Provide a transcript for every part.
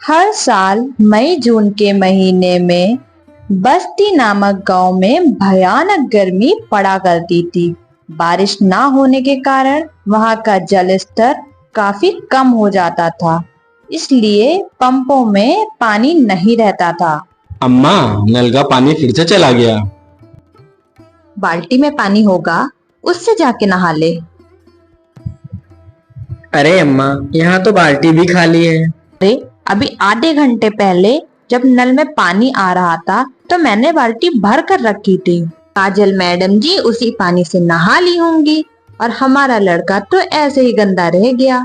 हर साल मई जून के महीने में बस्ती नामक गांव में भयानक गर्मी पड़ा करती थी। बारिश ना होने के कारण वहां का जल स्तर काफी कम हो जाता था, इसलिए पंपों में पानी नहीं रहता था। अम्मा, नल का पानी फिर से चला गया। बाल्टी में पानी होगा, उससे जाके नहा ले। अरे अम्मा, यहाँ तो बाल्टी भी खाली है। अरे अभी आधे घंटे पहले जब नल में पानी आ रहा था तो मैंने बाल्टी भर कर रखी थी। काजल मैडम जी उसी पानी से नहा ली होंगी और हमारा लड़का तो ऐसे ही गंदा रह गया।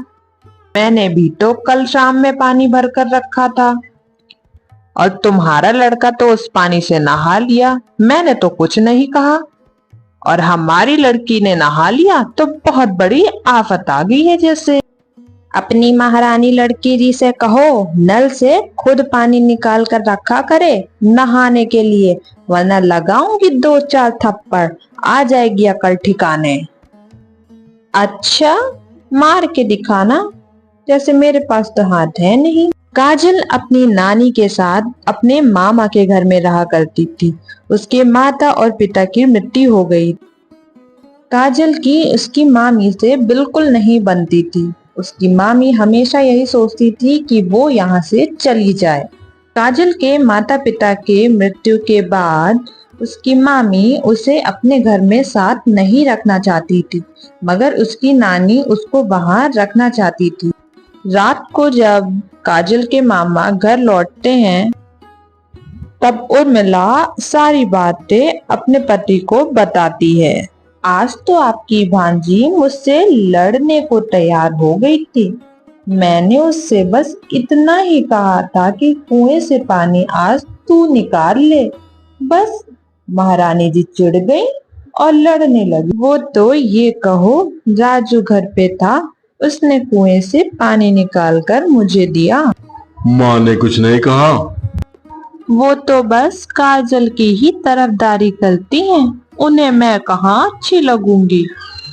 मैंने भी तो कल शाम में पानी भर कर रखा था और तुम्हारा लड़का तो उस पानी से नहा लिया। मैंने तो कुछ नहीं कहा और हमारी लड़की ने नहा लिया तो बहुत बड़ी आफत आ गई है। जैसे अपनी महारानी लड़की जी से कहो नल से खुद पानी निकाल कर रखा करे नहाने के लिए, वरना लगाऊंगी 2-4 थप्पड़, आ जाएगी अकल ठिकाने। अच्छा, मार के दिखाना, जैसे मेरे पास तो हाथ है नहीं। काजल अपनी नानी के साथ अपने मामा के घर में रहा करती थी। उसके माता और पिता की मृत्यु हो गई। काजल की उसकी मामी से बिल्कुल नहीं बनती थी। उसकी मामी हमेशा यही सोचती थी कि वो यहाँ से चली जाए। काजल के माता पिता के मृत्यु के बाद उसकी मामी उसे अपने घर में साथ नहीं रखना चाहती थी, मगर उसकी नानी उसको वहां रखना चाहती थी। रात को जब काजल के मामा घर लौटते हैं तब उर्मिला सारी बातें अपने पति को बताती है। आज तो आपकी भांजी मुझसे लड़ने को तैयार हो गई थी। मैंने उससे बस इतना ही कहा था कि कुएं से पानी आज तू निकाल ले, बस महारानी जी चिढ़ गई और लड़ने लगी। वो तो ये कहो राजू घर पे था, उसने कुएं से पानी निकाल कर मुझे दिया। माँ ने कुछ नहीं कहा। वो तो बस काजल की ही तरफदारी करती हैं, उन्हें मैं कहाँ अच्छी लगूंगी।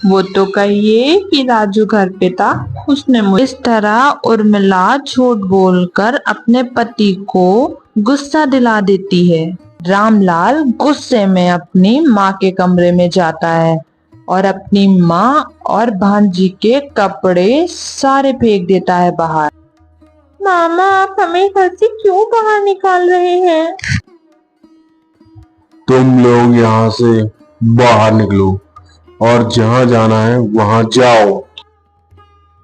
वो तो कहिए कि राजू घर पे था, उसने मुझे। इस तरह उर्मिला झूठ बोलकर अपने पति को गुस्सा दिला देती है। रामलाल गुस्से में अपनी माँ के कमरे में जाता है और अपनी माँ और भांजी के कपड़े सारे फेंक देता है बाहर। मामा, आप हमें घर से क्यों बाहर निकाल रहे हैं? तुम लोग यहाँ से बाहर निकलो और जहाँ जाना है वहाँ जाओ।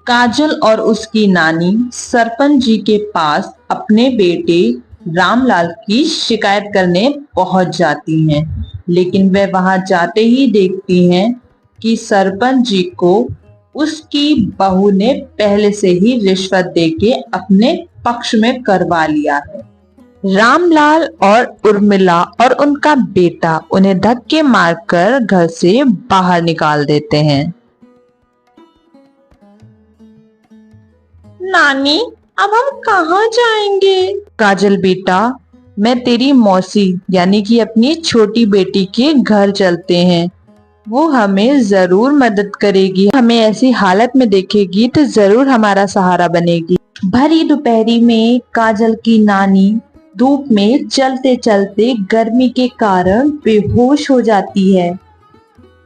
काजल और उसकी नानी सरपंच जी के पास अपने बेटे रामलाल की शिकायत करने पहुंच जाती हैं, लेकिन वे वहां जाते ही देखती हैं कि सरपंच जी को उसकी बहू ने पहले से ही रिश्वत देके अपने पक्ष में करवा लिया है। रामलाल और उर्मिला और उनका बेटा उन्हें धक्के मारकर घर से बाहर निकाल देते हैं। नानी, अब हम कहाँ जाएंगे? काजल बेटा, मैं तेरी मौसी यानी कि अपनी छोटी बेटी के घर चलते हैं। वो हमें जरूर मदद करेगी, हमें ऐसी हालत में देखेगी तो जरूर हमारा सहारा बनेगी। भरी दोपहरी में काजल की नानी धूप में चलते चलते गर्मी के कारण बेहोश हो जाती है।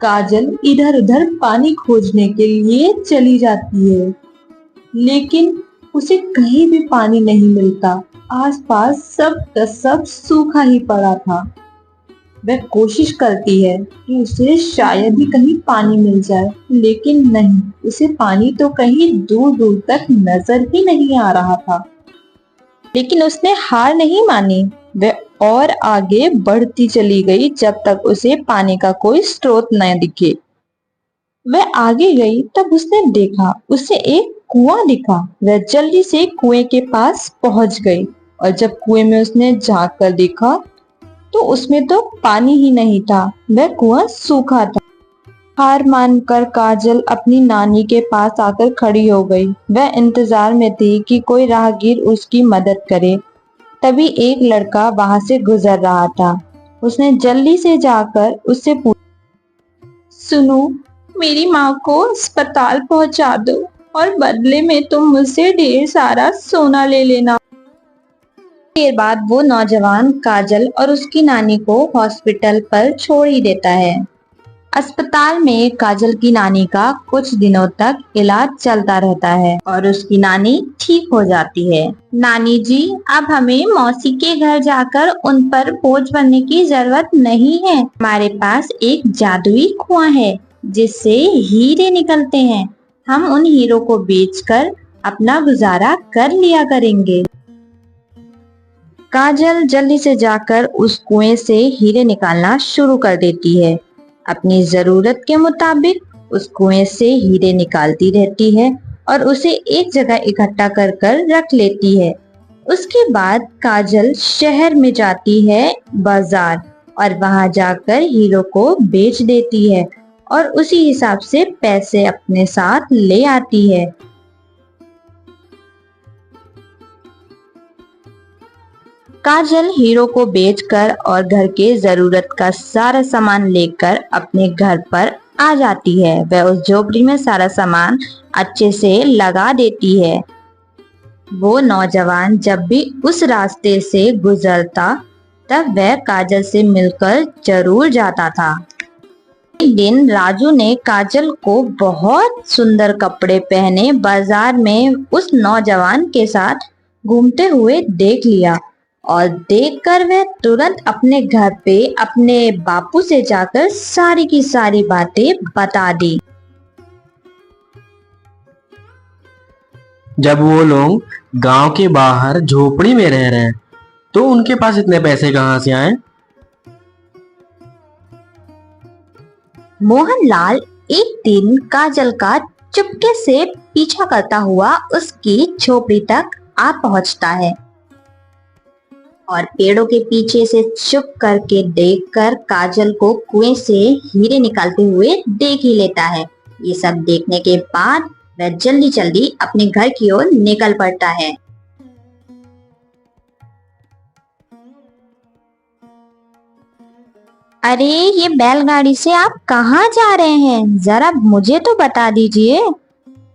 काजल इधर उधर पानी खोजने के लिए चली जाती है, लेकिन उसे कहीं भी पानी नहीं मिलता। आसपास सब का सब सूखा ही पड़ा था। वह कोशिश करती है कि उसे शायद ही कहीं पानी मिल जाए, लेकिन नहीं, उसे पानी तो कहीं दूर दूर तक नजर ही नहीं आ रहा था। लेकिन उसने हार नहीं मानी। वह और आगे बढ़ती चली गई जब तक उसे पानी का कोई स्रोत न दिखे। वह आगे गई तब उसने देखा उसे एक कुआं दिखा। वह जल्दी से कुएं के पास पहुंच गई और जब कुएं में उसने झांक कर देखा तो उसमें तो पानी ही नहीं था, वह कुआं सूखा था। हार मानकर काजल अपनी नानी के पास आकर खड़ी हो गई। वह इंतजार में थी कि कोई राहगीर उसकी मदद करे। तभी एक लड़का वहां से गुजर रहा था। उसने जल्दी से जाकर उससे पूछा, सुनो, मेरी माँ को अस्पताल पहुंचा दो और बदले में तुम मुझसे ढेर सारा सोना ले लेना। देर बाद वो नौजवान काजल और उसकी नानी को हॉस्पिटल पर छोड़ ही देता है। अस्पताल में काजल की नानी का कुछ दिनों तक इलाज चलता रहता है और उसकी नानी ठीक हो जाती है। नानी जी, अब हमें मौसी के घर जाकर उन पर बोझ बनने की जरूरत नहीं है। हमारे पास एक जादुई कुआं है जिससे हीरे निकलते हैं। हम उन हीरो को बेचकर अपना गुजारा कर लिया करेंगे। काजल जल्दी से जाकर उस कुएं से हीरे निकालना शुरू कर देती है। अपनी जरूरत के मुताबिक उस कुएं से हीरे निकालती रहती है और उसे एक जगह इकट्ठा कर कर रख लेती है। उसके बाद काजल शहर में जाती है बाजार और वहां जाकर हीरो को बेच देती है और उसी हिसाब से पैसे अपने साथ ले आती है। काजल हीरो को बेचकर और घर के जरूरत का सारा सामान लेकर अपने घर पर आ जाती है। वह उस झोपड़ी में सारा सामान अच्छे से लगा देती है। वो नौजवान जब भी उस रास्ते से गुजरता तब वह काजल से मिलकर जरूर जाता था। एक दिन राजू ने काजल को बहुत सुंदर कपड़े पहने बाजार में उस नौजवान के साथ घूमते हुए देख लिया और देखकर वह तुरंत अपने घर पे अपने बापू से जाकर सारी की सारी बातें बता दी। जब वो लोग गांव के बाहर झोपड़ी में रह रहे हैं तो उनके पास इतने पैसे कहाँ से आए? मोहनलाल एक दिन काजल का चुपके से पीछा करता हुआ उसकी झोपड़ी तक आ पहुंचता है और पेड़ों के पीछे से चुप करके देखकर काजल को कुएं से हीरे निकालते हुए देख ही लेता है। ये सब देखने के बाद वह जल्दी जल्दी अपने घर की ओर निकल पड़ता है। अरे, ये बैलगाड़ी से आप कहाँ जा रहे हैं? जरा मुझे तो बता दीजिए।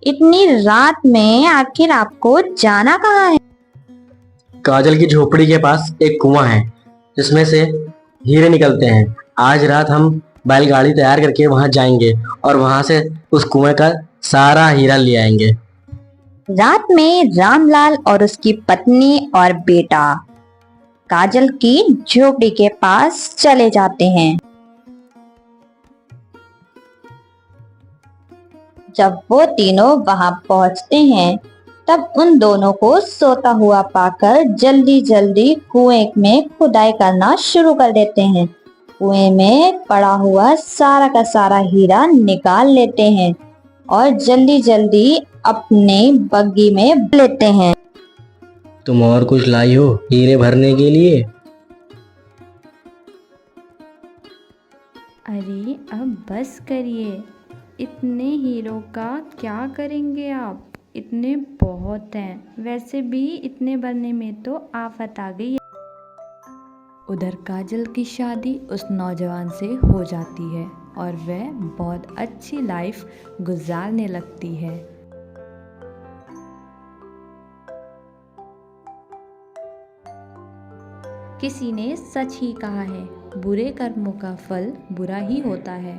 इतनी रात में आखिर आपको जाना कहाँ है? काजल की झोपड़ी के पास एक कुआं है जिसमें से हीरे निकलते हैं। आज रात हम बैलगाड़ी तैयार करके वहां जाएंगे और वहां से उस कुएं का सारा हीरा ले आएंगे। रात में रामलाल और उसकी पत्नी और बेटा काजल की झोपड़ी के पास चले जाते हैं। जब वो तीनों वहां पहुंचते हैं तब उन दोनों को सोता हुआ पाकर जल्दी जल्दी कुएं में खुदाई करना शुरू कर देते हैं। कुएं में पड़ा हुआ सारा का सारा हीरा निकाल लेते हैं और जल्दी जल्दी अपने बग्गी में लेते हैं। तुम और कुछ लाई हो हीरे भरने के लिए? अरे अब बस करिए, इतने हीरों का क्या करेंगे आप? इतने बहुत हैं। वैसे भी इतने भरने में तो आफत आ गई है। उधर काजल की शादी उस नौजवान से हो जाती है और वह बहुत अच्छी लाइफ गुजारने लगती है। किसी ने सच ही कहा है, बुरे कर्मों का फल बुरा ही होता है।